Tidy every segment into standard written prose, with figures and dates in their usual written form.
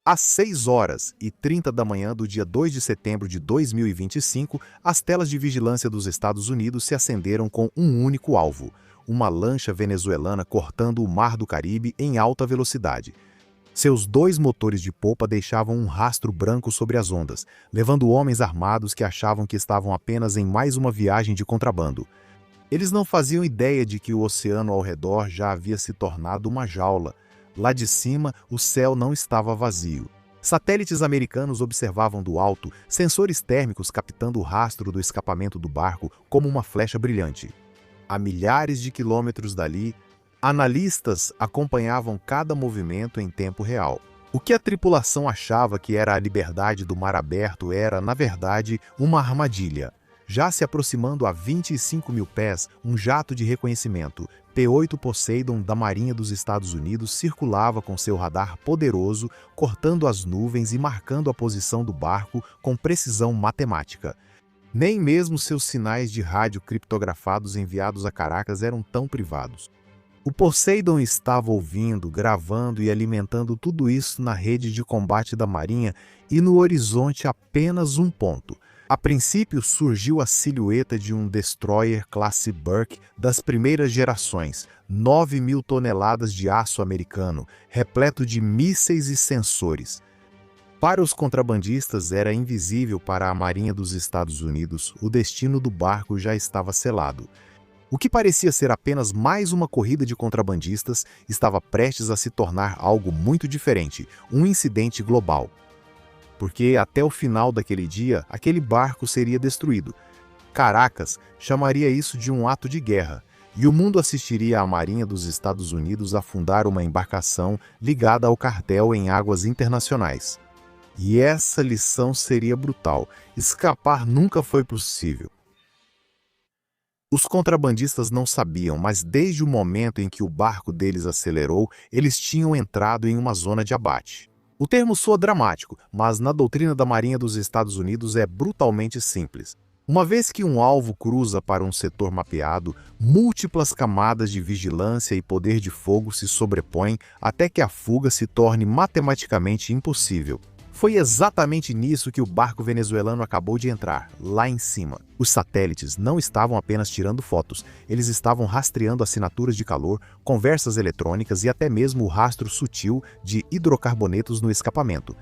Às 6h30 da manhã do dia 2 de setembro de 2025, as telas de vigilância dos Estados Unidos se acenderam com um único alvo: uma lancha venezuelana cortando o Mar do Caribe em alta velocidade. Seus dois motores de popa deixavam um rastro branco sobre as ondas, levando homens armados que achavam que estavam apenas em mais uma viagem de contrabando. Eles não faziam ideia de que o oceano ao redor já havia se tornado uma jaula. Lá de cima, o céu não estava vazio. Satélites americanos observavam do alto, sensores térmicos captando o rastro do escapamento do barco como uma flecha brilhante. A milhares de quilômetros dali, analistas acompanhavam cada movimento em tempo real. O que a tripulação achava que era a liberdade do mar aberto era, na verdade, uma armadilha. Já se aproximando a 25 mil pés, um jato de reconhecimento, P-8 Poseidon da Marinha dos Estados Unidos, circulava com seu radar poderoso, cortando as nuvens e marcando a posição do barco com precisão matemática. Nem mesmo seus sinais de rádio criptografados enviados a Caracas eram tão privados. O Poseidon estava ouvindo, gravando e alimentando tudo isso na rede de combate da Marinha e no horizonte apenas um ponto. A princípio surgiu a silhueta de um destroyer classe Burke das primeiras gerações, 9.000 toneladas de aço americano, repleto de mísseis e sensores. Para os contrabandistas era invisível para a Marinha dos Estados Unidos, o destino do barco já estava selado. O que parecia ser apenas mais uma corrida de contrabandistas estava prestes a se tornar algo muito diferente, um incidente global. Porque até o final daquele dia, aquele barco seria destruído. Caracas chamaria isso de um ato de guerra, e o mundo assistiria à Marinha dos Estados Unidos afundar uma embarcação ligada ao cartel em águas internacionais. E essa lição seria brutal. Escapar nunca foi possível. Os contrabandistas não sabiam, mas desde o momento em que o barco deles acelerou, eles tinham entrado em uma zona de abate. O termo soa dramático, mas na doutrina da Marinha dos Estados Unidos é brutalmente simples. Uma vez que um alvo cruza para um setor mapeado, múltiplas camadas de vigilância e poder de fogo se sobrepõem até que a fuga se torne matematicamente impossível. Foi exatamente nisso que o barco venezuelano acabou de entrar, lá em cima. Os satélites não estavam apenas tirando fotos, eles estavam rastreando assinaturas de calor, conversas eletrônicas e até mesmo o rastro sutil de hidrocarbonetos no escapamento.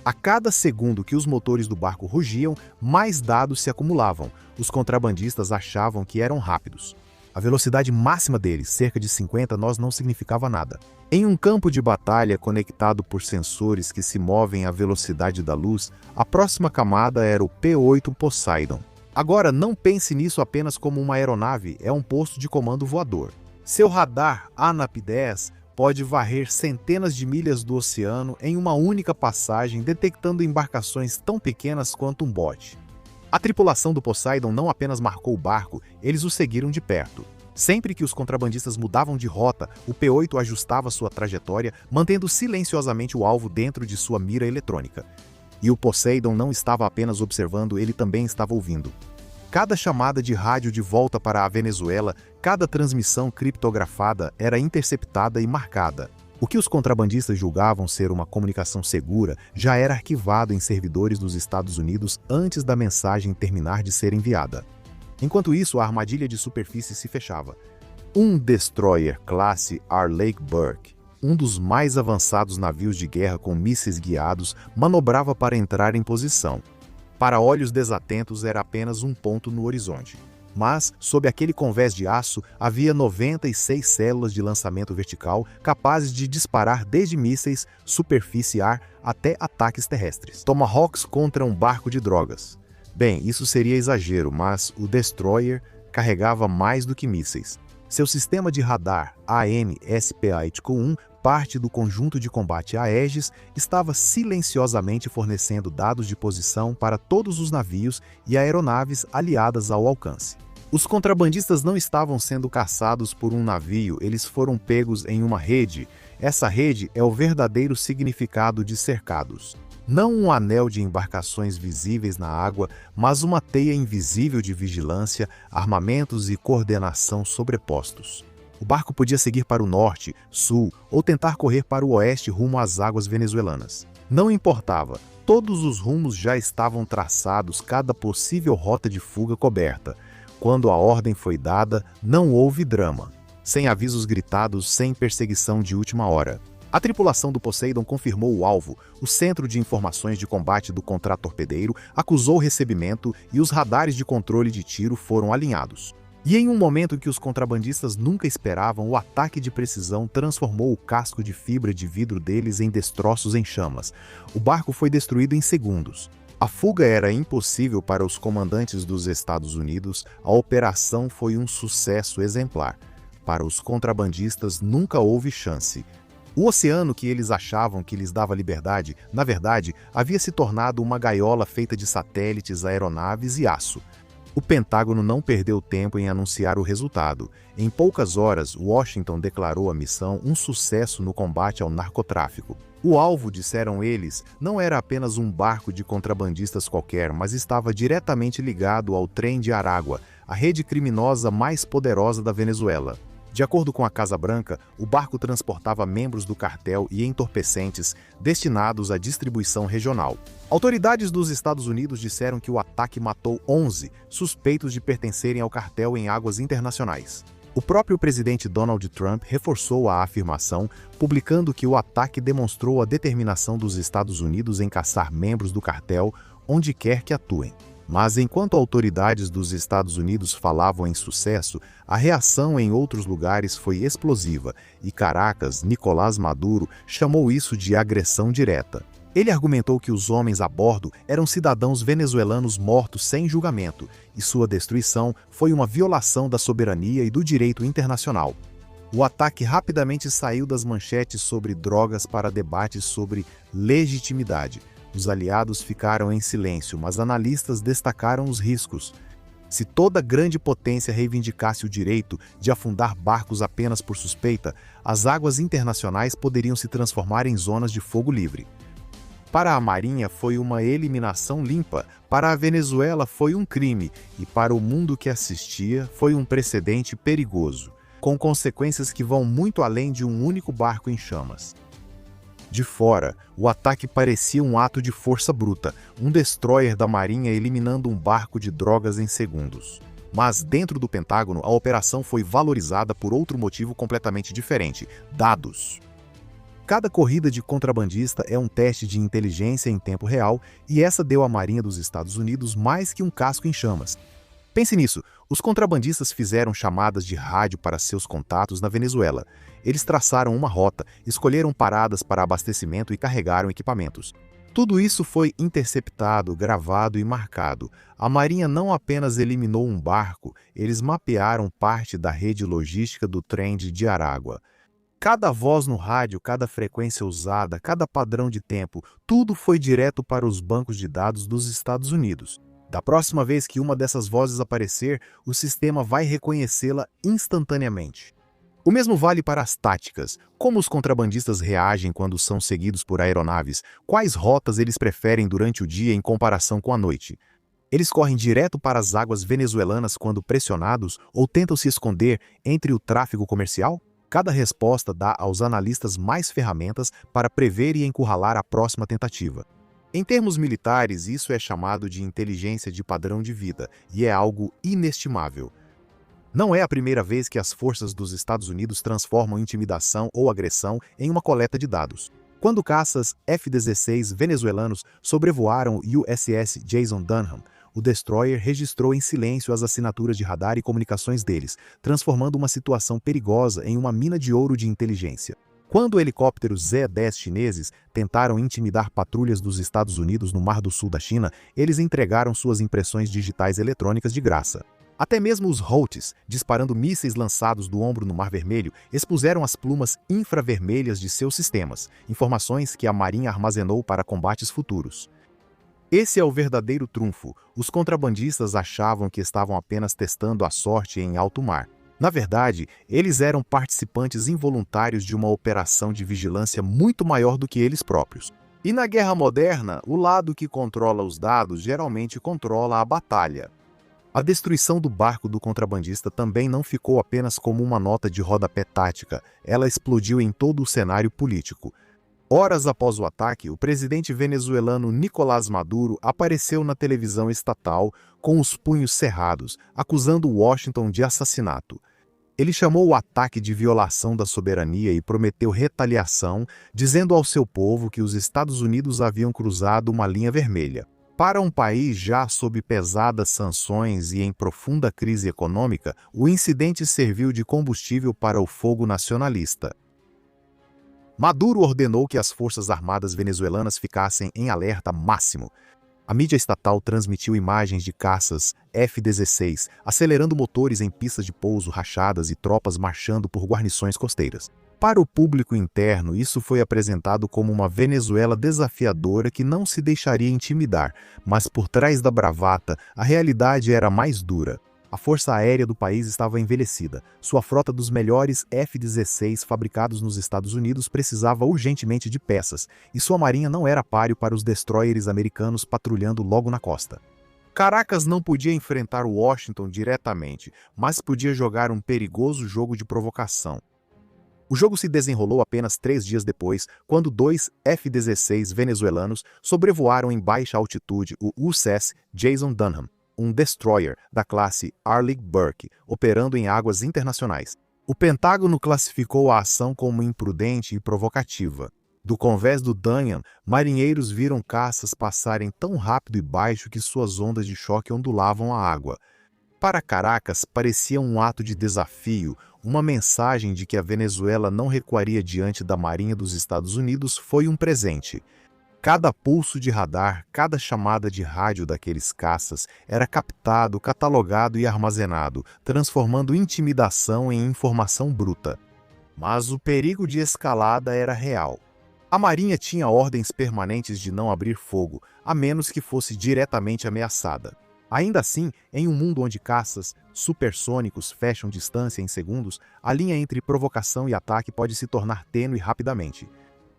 A cada segundo que os motores do barco rugiam, mais dados se acumulavam. Os contrabandistas achavam que eram rápidos. A velocidade máxima deles, cerca de 50 nós, não significava nada. Em um campo de batalha conectado por sensores que se movem à velocidade da luz, a próxima camada era o P-8 Poseidon. Agora, não pense nisso apenas como uma aeronave, é um posto de comando voador. Seu radar ANAP-10 pode varrer centenas de milhas do oceano em uma única passagem, detectando embarcações tão pequenas quanto um bote. A tripulação do Poseidon não apenas marcou o barco, eles o seguiram de perto. Sempre que os contrabandistas mudavam de rota, o P-8 ajustava sua trajetória, mantendo silenciosamente o alvo dentro de sua mira eletrônica. E o Poseidon não estava apenas observando, ele também estava ouvindo. Cada chamada de rádio de volta para a Venezuela, cada transmissão criptografada era interceptada e marcada. O que os contrabandistas julgavam ser uma comunicação segura já era arquivado em servidores dos Estados Unidos antes da mensagem terminar de ser enviada. Enquanto isso, a armadilha de superfície se fechava. Um destroyer classe Arleigh Burke, um dos mais avançados navios de guerra com mísseis guiados, manobrava para entrar em posição. Para olhos desatentos, era apenas um ponto no horizonte. Mas, sob aquele convés de aço, havia 96 células de lançamento vertical capazes de disparar desde mísseis, superfície-ar até ataques terrestres. Tomahawks contra um barco de drogas. Bem, isso seria exagero, mas o destroyer carregava mais do que mísseis. Seu sistema de radar AN/SPA-1, parte do conjunto de combate Aegis, estava silenciosamente fornecendo dados de posição para todos os navios e aeronaves aliadas ao alcance. Os contrabandistas não estavam sendo caçados por um navio, eles foram pegos em uma rede. Essa rede é o verdadeiro significado de cercados. Não um anel de embarcações visíveis na água, mas uma teia invisível de vigilância, armamentos e coordenação sobrepostos. O barco podia seguir para o norte, sul ou tentar correr para o oeste rumo às águas venezuelanas. Não importava, todos os rumos já estavam traçados, cada possível rota de fuga coberta. Quando a ordem foi dada, não houve drama. Sem avisos gritados, sem perseguição de última hora. A tripulação do Poseidon confirmou o alvo, o Centro de Informações de Combate do Contratorpedeiro acusou o recebimento e os radares de controle de tiro foram alinhados. E em um momento que os contrabandistas nunca esperavam, o ataque de precisão transformou o casco de fibra de vidro deles em destroços em chamas. O barco foi destruído em segundos. A fuga era impossível para os comandantes dos Estados Unidos, a operação foi um sucesso exemplar. Para os contrabandistas nunca houve chance. O oceano que eles achavam que lhes dava liberdade, na verdade, havia se tornado uma gaiola feita de satélites, aeronaves e aço. O Pentágono não perdeu tempo em anunciar o resultado. Em poucas horas, Washington declarou a missão um sucesso no combate ao narcotráfico. O alvo, disseram eles, não era apenas um barco de contrabandistas qualquer, mas estava diretamente ligado ao Trem de Aragua, a rede criminosa mais poderosa da Venezuela. De acordo com a Casa Branca, o barco transportava membros do cartel e entorpecentes destinados à distribuição regional. Autoridades dos Estados Unidos disseram que o ataque matou 11 suspeitos de pertencerem ao cartel em águas internacionais. O próprio presidente Donald Trump reforçou a afirmação, publicando que o ataque demonstrou a determinação dos Estados Unidos em caçar membros do cartel onde quer que atuem. Mas enquanto autoridades dos Estados Unidos falavam em sucesso, a reação em outros lugares foi explosiva e Caracas, Nicolás Maduro, chamou isso de agressão direta. Ele argumentou que os homens a bordo eram cidadãos venezuelanos mortos sem julgamento e sua destruição foi uma violação da soberania e do direito internacional. O ataque rapidamente saiu das manchetes sobre drogas para debates sobre legitimidade. Os aliados ficaram em silêncio, mas analistas destacaram os riscos. Se toda grande potência reivindicasse o direito de afundar barcos apenas por suspeita, as águas internacionais poderiam se transformar em zonas de fogo livre. Para a Marinha foi uma eliminação limpa, para a Venezuela foi um crime e para o mundo que assistia foi um precedente perigoso, com consequências que vão muito além de um único barco em chamas. De fora, o ataque parecia um ato de força bruta, um destroyer da Marinha eliminando um barco de drogas em segundos. Mas dentro do Pentágono, a operação foi valorizada por outro motivo completamente diferente: dados. Cada corrida de contrabandista é um teste de inteligência em tempo real e essa deu à Marinha dos Estados Unidos mais que um casco em chamas. Pense nisso, os contrabandistas fizeram chamadas de rádio para seus contatos na Venezuela. Eles traçaram uma rota, escolheram paradas para abastecimento e carregaram equipamentos. Tudo isso foi interceptado, gravado e marcado. A Marinha não apenas eliminou um barco, eles mapearam parte da rede logística do trem de Aragua. Cada voz no rádio, cada frequência usada, cada padrão de tempo, tudo foi direto para os bancos de dados dos Estados Unidos. Da próxima vez que uma dessas vozes aparecer, o sistema vai reconhecê-la instantaneamente. O mesmo vale para as táticas. Como os contrabandistas reagem quando são seguidos por aeronaves? Quais rotas eles preferem durante o dia em comparação com a noite? Eles correm direto para as águas venezuelanas quando pressionados ou tentam se esconder entre o tráfego comercial? Cada resposta dá aos analistas mais ferramentas para prever e encurralar a próxima tentativa. Em termos militares, isso é chamado de inteligência de padrão de vida e é algo inestimável. Não é a primeira vez que as forças dos Estados Unidos transformam intimidação ou agressão em uma coleta de dados. Quando caças F-16 venezuelanos sobrevoaram o USS Jason Dunham, o destroyer registrou em silêncio as assinaturas de radar e comunicações deles, transformando uma situação perigosa em uma mina de ouro de inteligência. Quando helicópteros Z-10 chineses tentaram intimidar patrulhas dos Estados Unidos no Mar do Sul da China, eles entregaram suas impressões digitais eletrônicas de graça. Até mesmo os Houthis, disparando mísseis lançados do ombro no Mar Vermelho, expuseram as plumas infravermelhas de seus sistemas, informações que a Marinha armazenou para combates futuros. Esse é o verdadeiro trunfo. Os contrabandistas achavam que estavam apenas testando a sorte em alto mar. Na verdade, eles eram participantes involuntários de uma operação de vigilância muito maior do que eles próprios. E na guerra moderna, o lado que controla os dados geralmente controla a batalha. A destruição do barco do contrabandista também não ficou apenas como uma nota de rodapé tática, ela explodiu em todo o cenário político. Horas após o ataque, o presidente venezuelano Nicolás Maduro apareceu na televisão estatal com os punhos cerrados, acusando Washington de assassinato. Ele chamou o ataque de violação da soberania e prometeu retaliação, dizendo ao seu povo que os Estados Unidos haviam cruzado uma linha vermelha. Para um país já sob pesadas sanções e em profunda crise econômica, o incidente serviu de combustível para o fogo nacionalista. Maduro ordenou que as forças armadas venezuelanas ficassem em alerta máximo. A mídia estatal transmitiu imagens de caças F-16 acelerando motores em pistas de pouso rachadas e tropas marchando por guarnições costeiras. Para o público interno, isso foi apresentado como uma Venezuela desafiadora que não se deixaria intimidar, mas por trás da bravata, a realidade era mais dura. A força aérea do país estava envelhecida. Sua frota dos melhores F-16 fabricados nos Estados Unidos precisava urgentemente de peças, e sua marinha não era páreo para os destroyers americanos patrulhando logo na costa. Caracas não podia enfrentar Washington diretamente, mas podia jogar um perigoso jogo de provocação. O jogo se desenrolou apenas 3 dias depois, quando 2 F-16 venezuelanos sobrevoaram em baixa altitude o USS Jason Dunham, um destroyer da classe Arleigh Burke, operando em águas internacionais. O Pentágono classificou a ação como imprudente e provocativa. Do convés do Dunham, marinheiros viram caças passarem tão rápido e baixo que suas ondas de choque ondulavam a água. Para Caracas, parecia um ato de desafio, uma mensagem de que a Venezuela não recuaria diante da Marinha dos Estados Unidos foi um presente. Cada pulso de radar, cada chamada de rádio daqueles caças era captado, catalogado e armazenado, transformando intimidação em informação bruta. Mas o perigo de escalada era real. A Marinha tinha ordens permanentes de não abrir fogo, a menos que fosse diretamente ameaçada. Ainda assim, em um mundo onde caças supersônicos fecham distância em segundos, a linha entre provocação e ataque pode se tornar tênue rapidamente.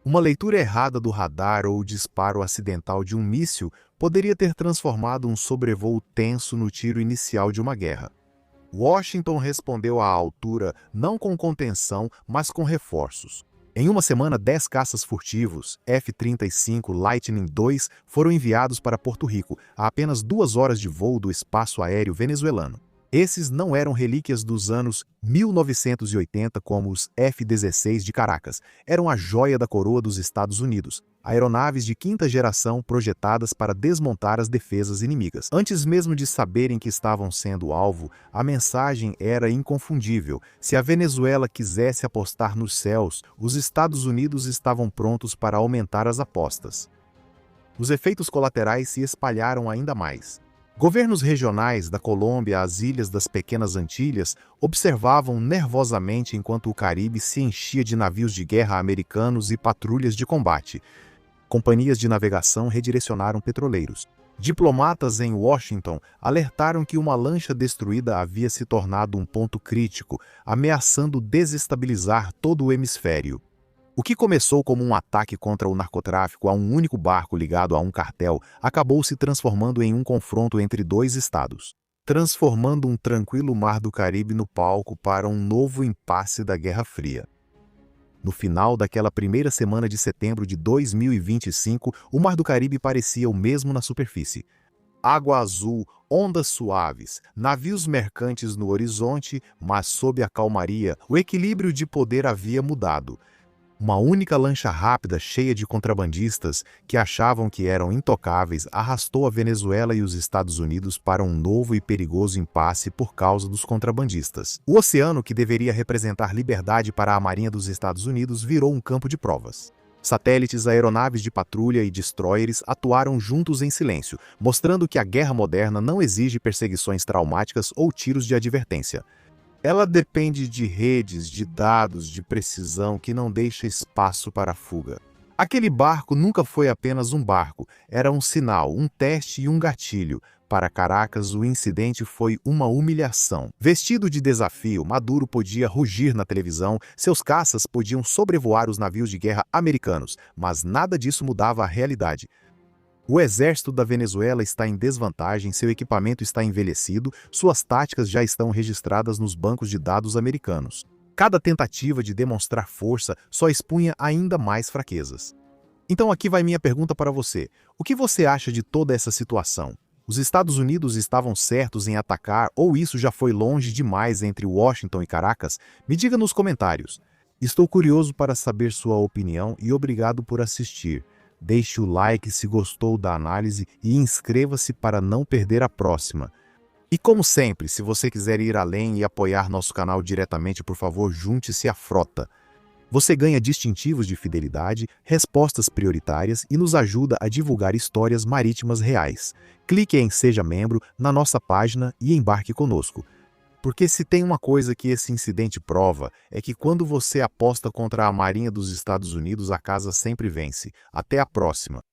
Uma leitura errada do radar ou o disparo acidental de um míssil poderia ter transformado um sobrevoo tenso no tiro inicial de uma guerra. Washington respondeu à altura não com contenção, mas com reforços. Em uma semana, 10 caças furtivos F-35 Lightning II foram enviados para Porto Rico, a apenas 2 horas de voo do espaço aéreo venezuelano. Esses não eram relíquias dos anos 1980 como os F-16 de Caracas, eram a joia da coroa dos Estados Unidos, aeronaves de quinta geração projetadas para desmontar as defesas inimigas. Antes mesmo de saberem que estavam sendo alvo, a mensagem era inconfundível. Se a Venezuela quisesse apostar nos céus, os Estados Unidos estavam prontos para aumentar as apostas. Os efeitos colaterais se espalharam ainda mais. Governos regionais da Colômbia às ilhas das Pequenas Antilhas observavam nervosamente enquanto o Caribe se enchia de navios de guerra americanos e patrulhas de combate. Companhias de navegação redirecionaram petroleiros. Diplomatas em Washington alertaram que uma lancha destruída havia se tornado um ponto crítico, ameaçando desestabilizar todo o hemisfério. O que começou como um ataque contra o narcotráfico a um único barco ligado a um cartel acabou se transformando em um confronto entre 2 estados, transformando um tranquilo mar do Caribe no palco para um novo impasse da Guerra Fria. No final daquela primeira semana de setembro de 2025, o Mar do Caribe parecia o mesmo na superfície. Água azul, ondas suaves, navios mercantes no horizonte, mas sob a calmaria, o equilíbrio de poder havia mudado. Uma única lancha rápida cheia de contrabandistas que achavam que eram intocáveis arrastou a Venezuela e os Estados Unidos para um novo e perigoso impasse por causa dos contrabandistas. O oceano, que deveria representar liberdade para a Marinha dos Estados Unidos, virou um campo de provas. Satélites, aeronaves de patrulha e destroyers atuaram juntos em silêncio, mostrando que a guerra moderna não exige perseguições traumáticas ou tiros de advertência. Ela depende de redes, de dados, de precisão que não deixa espaço para a fuga. Aquele barco nunca foi apenas um barco, era um sinal, um teste e um gatilho. Para Caracas, o incidente foi uma humilhação. Vestido de desafio, Maduro podia rugir na televisão, seus caças podiam sobrevoar os navios de guerra americanos, mas nada disso mudava a realidade. O exército da Venezuela está em desvantagem, seu equipamento está envelhecido, suas táticas já estão registradas nos bancos de dados americanos. Cada tentativa de demonstrar força só expunha ainda mais fraquezas. Então aqui vai minha pergunta para você. O que você acha de toda essa situação? Os Estados Unidos estavam certos em atacar ou isso já foi longe demais entre Washington e Caracas? Me diga nos comentários. Estou curioso para saber sua opinião e obrigado por assistir. Deixe o like se gostou da análise e inscreva-se para não perder a próxima. E como sempre, se você quiser ir além e apoiar nosso canal diretamente, por favor, junte-se à frota. Você ganha distintivos de fidelidade, respostas prioritárias e nos ajuda a divulgar histórias marítimas reais. Clique em Seja Membro na nossa página e embarque conosco. Porque se tem uma coisa que esse incidente prova, é que quando você aposta contra a Marinha dos Estados Unidos, a casa sempre vence. Até a próxima!